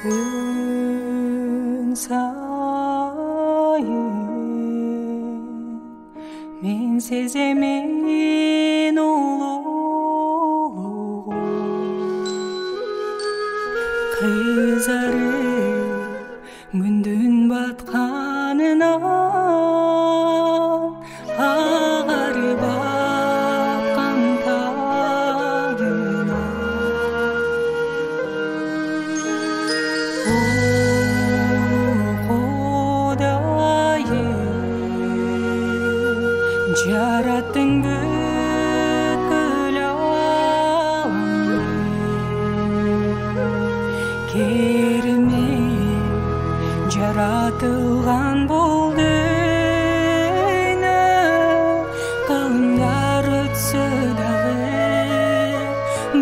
күн сайын мен сеземін ұлылығын, қызарып күндің батқанынан ағарып аққан таңынан. О Құдайым, жараттың бүкіл ዓаламды, керемет жаратылған бұл дүние, ғылымдар өтсе дағы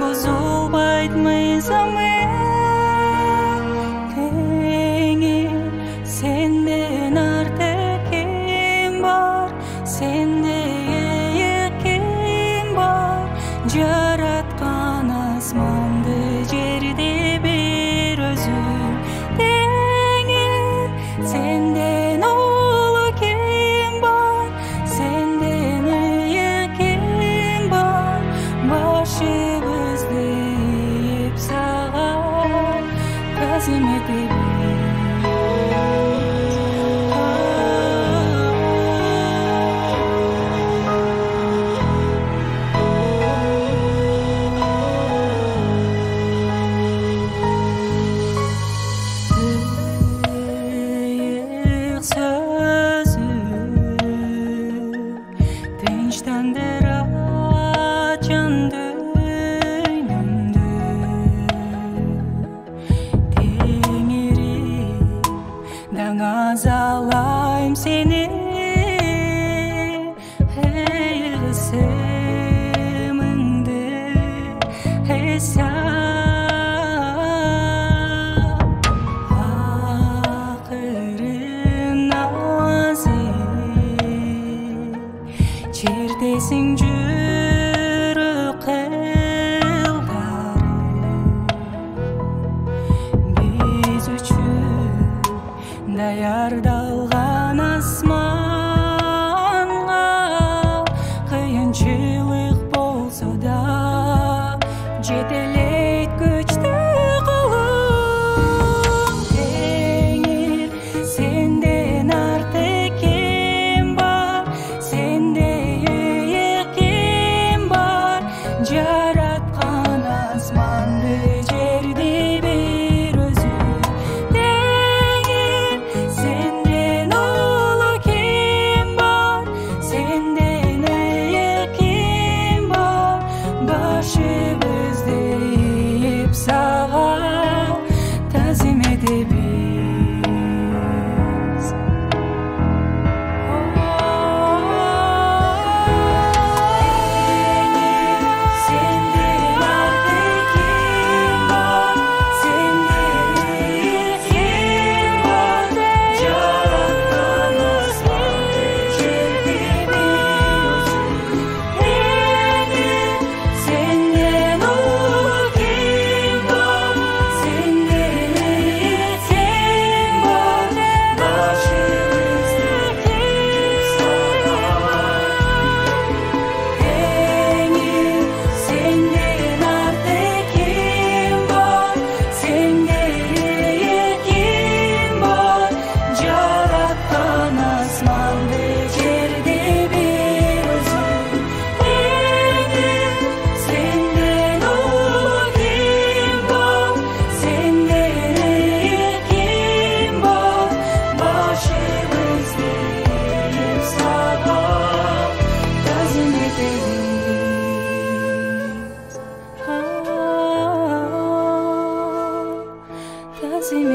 бұзылмайды мыйзамы. Теңір, сенден артық кім бар, сенде кім бар, жаратқан асманды жерде бір өзің. Теңір, сенден ұлы кім бар, сенден кім бар, башымызды иіп саған тәзім етеміз. Иық сөзі тыныштандырады жан дүниемді, теңірек даңазалайым сені, есіміңді есем. Çerdesin жүрек қылдары, біз үшін даярдалған асманға, қиыншылық болса да жетелейді күшті қолың. Теңір, сенден артық кім бар, сенде жаратқан асманды жерде бір өзің. Теңір, сенден ұлы кім бар, сенден кім бар, башымызды иіп саған тәзім етеміз. Tazim